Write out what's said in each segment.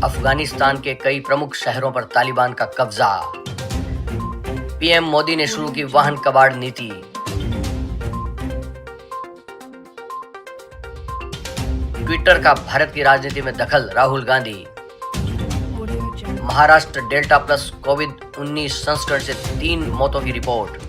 अफगानिस्तान के कई प्रमुख शहरों पर तालिबान का कब्जा। पीएम मोदी ने शुरू की वाहन कबाड़ नीति। ट्विटर का भारत की राजनीति में दखल, राहुल गांधी। महाराष्ट्र डेल्टा प्लस कोविड-19 संस्करण से 3 मौतों की रिपोर्ट।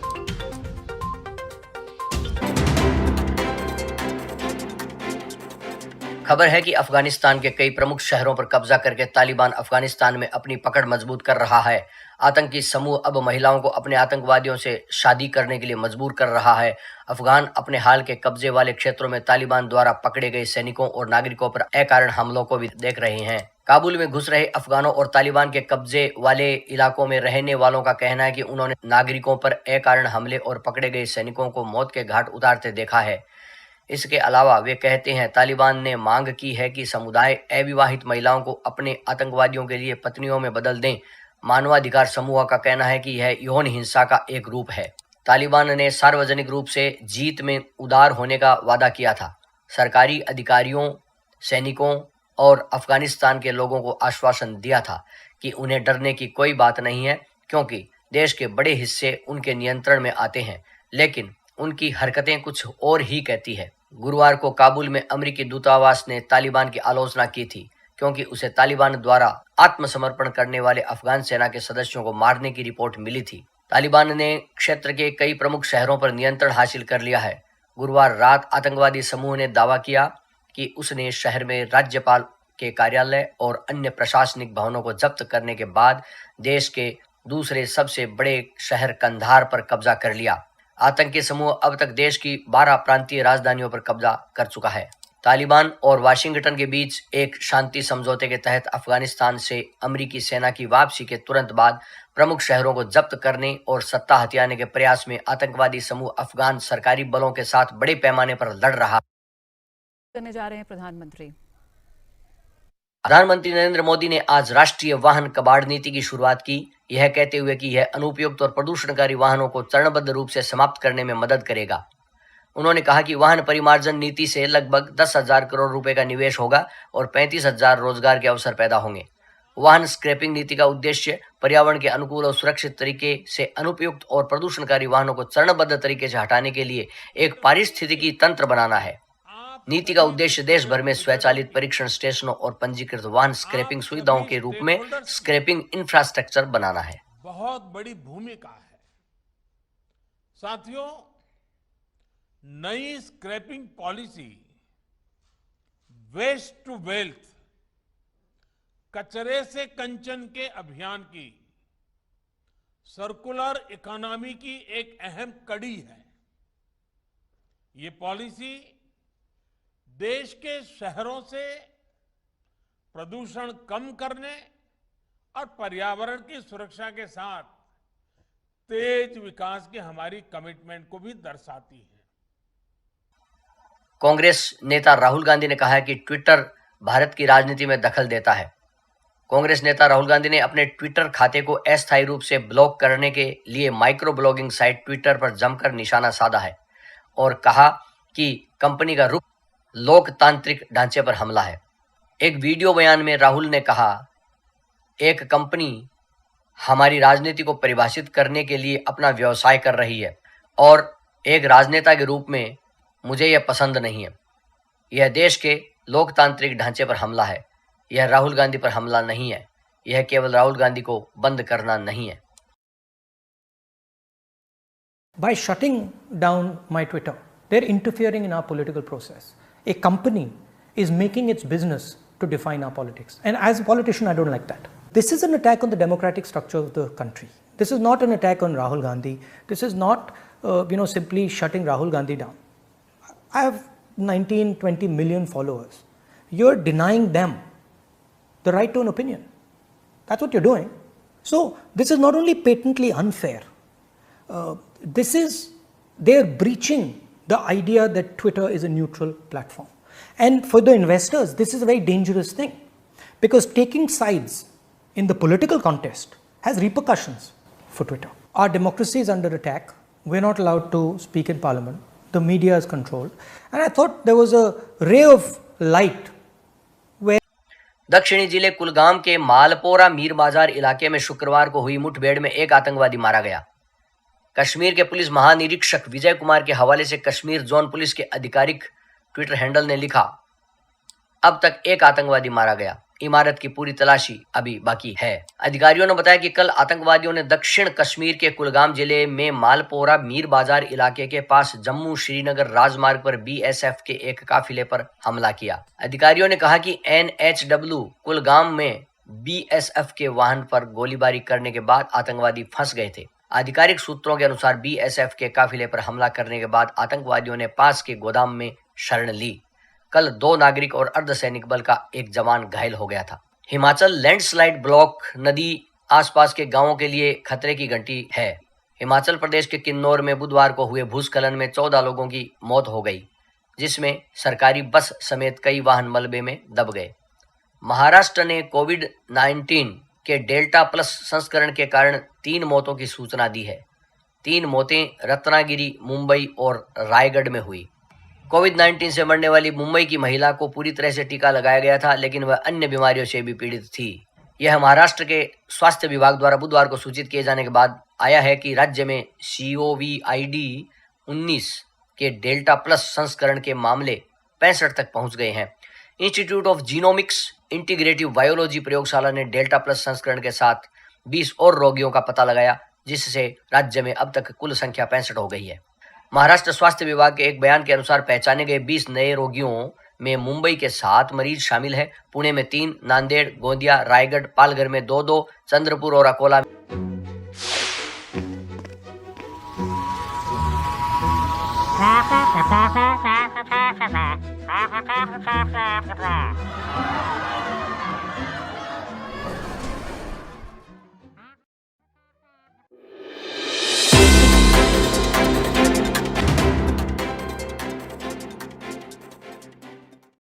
खबर है कि अफगानिस्तान के कई प्रमुख शहरों पर कब्जा करके तालिबान अफगानिस्तान में अपनी पकड़ मजबूत कर रहा है। आतंकी समूह अब महिलाओं को अपने आतंकवादियों से शादी करने के लिए मजबूर कर रहा है। अफगान अपने हाल के कब्जे वाले क्षेत्रों में तालिबान द्वारा पकड़े गए सैनिकों और नागरिकों पर अकारण हमलों को भी देख रहे हैं। काबुल में घुस रहे अफगानों और तालिबान के कब्जे वाले इलाकों में रहने वालों का कहना है कि उन्होंने नागरिकों पर अकारण हमले और पकड़े गए सैनिकों को मौत के घाट उतारते देखा है। इसके अलावा वे कहते हैं तालिबान ने मांग की है कि समुदाय अविवाहित महिलाओं को अपने आतंकवादियों के लिए पत्नियों में बदल दें। मानवाधिकार समूह का कहना है कि यह यौन हिंसा का एक रूप है। तालिबान ने सार्वजनिक रूप से जीत में उदार होने का वादा किया था। सरकारी अधिकारियों, सैनिकों और अफगानिस्तान के लोगों को आश्वासन दिया था कि उन्हें डरने की कोई बात नहीं है, क्योंकि देश के बड़े हिस्से उनके नियंत्रण में आते हैं, लेकिन उनकी हरकतें कुछ और ही कहती है। गुरुवार को काबुल में अमेरिकी दूतावास ने तालिबान की आलोचना की थी, क्योंकि उसे तालिबान द्वारा आत्मसमर्पण करने वाले अफगान सेना के सदस्यों को मारने की रिपोर्ट मिली थी। तालिबान ने क्षेत्र के कई प्रमुख शहरों पर नियंत्रण हासिल कर लिया है। गुरुवार रात आतंकवादी समूह ने दावा किया कि उसने शहर में राज्यपाल के कार्यालय और अन्य प्रशासनिक भवनों को जब्त करने के बाद देश के दूसरे सबसे बड़े शहर कंधार पर कब्जा कर लिया। आतंकी समूह अब तक देश की 12 प्रांतीय राजधानियों पर कब्जा कर चुका है। तालिबान और वाशिंगटन के बीच एक शांति समझौते के तहत अफगानिस्तान से अमेरिकी सेना की वापसी के तुरंत बाद प्रमुख शहरों को जब्त करने और सत्ता हथियाने के प्रयास में आतंकवादी समूह अफगान सरकारी बलों के साथ बड़े पैमाने पर लड़ रहा करने जा रहे हैं। प्रधानमंत्री नरेंद्र मोदी ने आज राष्ट्रीय वाहन कबाड़ नीति की शुरुआत की, यह कहते हुए कि यह अनुपयुक्त और प्रदूषणकारी वाहनों को चरणबद्ध रूप से समाप्त करने में मदद करेगा। उन्होंने कहा कि वाहन परिमार्जन नीति से लगभग 10,000 करोड़ रुपए का निवेश होगा और 35,000 रोजगार के अवसर पैदा होंगे। वाहन स्क्रैपिंग नीति का उद्देश्य पर्यावरण के अनुकूल और सुरक्षित तरीके से अनुपयुक्त और प्रदूषणकारी वाहनों को चरणबद्ध तरीके से हटाने के लिए एक पारिस्थितिकी तंत्र बनाना है। नीति का उद्देश्य देश भर में स्वचालित परीक्षण स्टेशनों और पंजीकृत वाहन स्क्रैपिंग सुविधाओं के रूप में स्क्रैपिंग इंफ्रास्ट्रक्चर बनाना है। बहुत बड़ी भूमिका है। साथियों, नई scrapping policy waste to wealth, कचरे से कंचन के अभियान की सर्कुलर इकोनॉमी की एक अहम कड़ी है। ये पॉलिसी देश के शहरों से प्रदूषण कम करने और पर्यावरण की सुरक्षा के साथ तेज विकास की हमारी कमिटमेंट को भी दर्शाती है। कांग्रेस नेता राहुल गांधी ने कहा है कि ट्विटर भारत की राजनीति में दखल देता है। कांग्रेस नेता राहुल गांधी ने अपने ट्विटर खाते को अस्थायी रूप से ब्लॉक करने के लिए माइक्रो ब्लॉगिंग साइट ट्विटर पर जमकर निशाना साधा है और कहा कि कंपनी का रुख लोकतांत्रिक ढांचे पर हमला है। एक वीडियो बयान में राहुल ने कहा, एक कंपनी हमारी राजनीति को परिभाषित करने के लिए अपना व्यवसाय कर रही है और एक राजनेता के रूप में मुझे यह पसंद नहीं है। यह देश के लोकतांत्रिक ढांचे पर हमला है। यह राहुल गांधी पर हमला नहीं है। यह केवल राहुल गांधी को बंद करना नहीं है। By shutting down my Twitter, they're interfering in our political process. A company is making its business to define our politics. And as a politician, I don't like that. This is an attack on the democratic structure of the country. This is not an attack on Rahul Gandhi. This is not, simply shutting Rahul Gandhi down. I have 19, 20 million followers. You're denying them the right to an opinion. That's what you're doing. So this is not only patently unfair, they're breaching the idea that Twitter is a neutral platform. And for the investors, this is a very dangerous thing, because taking sides in the political contest has repercussions for Twitter. Our democracy is under attack. We're not allowed to speak in parliament. The media is controlled. And I thought there was a ray of light where दक्षिणी जिले कुलगाम के मालपोरा मीर बाजार इलाके में शुक्रवार को हुई मुठभेड़ में एक आतंकवादी मारा गया। कश्मीर के पुलिस महानिरीक्षक विजय कुमार के हवाले से कश्मीर जोन पुलिस के आधिकारिक ट्विटर हैंडल ने लिखा, अब तक एक आतंकवादी मारा गया, इमारत की पूरी तलाशी अभी बाकी है। अधिकारियों ने बताया कि कल आतंकवादियों ने दक्षिण कश्मीर के कुलगाम जिले में मालपोरा मीर बाजार इलाके के पास जम्मू श्रीनगर राजमार्ग पर बीएसएफ के एक काफिले पर हमला किया। अधिकारियों ने कहा कि NHW कुलगाम में बीएसएफ के वाहन पर गोलीबारी करने के बाद आतंकवादी फंस गए थे। आधिकारिक सूत्रों के अनुसार बीएसएफ के काफिले पर हमला करने के बाद आतंकवादियों ने पास के गोदाम में शरण ली। कल 2 नागरिक और अर्धसैनिक बल का एक जवान घायल हो गया था। हिमाचल लैंडस्लाइड ब्लॉक नदी आसपास के गांवों के लिए खतरे की घंटी है। हिमाचल प्रदेश के किन्नौर में बुधवार को हुए भूस्खलन में 14 लोगों की मौत हो गई, जिसमें सरकारी बस समेत कई वाहन मलबे में दब गए। महाराष्ट्र ने कोविड-19 के डेल्टा प्लस संस्करण के कारण 3 मौतों की सूचना दी है। 3 मौतें रत्नागिरी, मुंबई और रायगढ़ में हुई। कोविड-19 से मरने वाली मुंबई की महिला को पूरी तरह से टीका लगाया गया था, लेकिन वह अन्य बीमारियों से भी पीड़ित थी। यह महाराष्ट्र के स्वास्थ्य विभाग द्वारा बुधवार को सूचित किए जाने के बाद आया है कि राज्य में COVID-19 के डेल्टा प्लस संस्करण के मामले 65 तक पहुंच गए हैं। Institute of genomics integrative biology प्रयोगशाला ने डेल्टा प्लस संस्करण के साथ 20 और रोगियों का पता लगाया, जिससे राज्य में अब तक कुल संख्या 65 हो गई है। महाराष्ट्र स्वास्थ्य विभाग के एक बयान के अनुसार पहचाने गए 20 नए रोगियों में मुंबई के 7 मरीज शामिल है, पुणे में 3, नांदेड़, गोंदिया, रायगढ़, पालघर में 2-2, चंद्रपुर और अकोला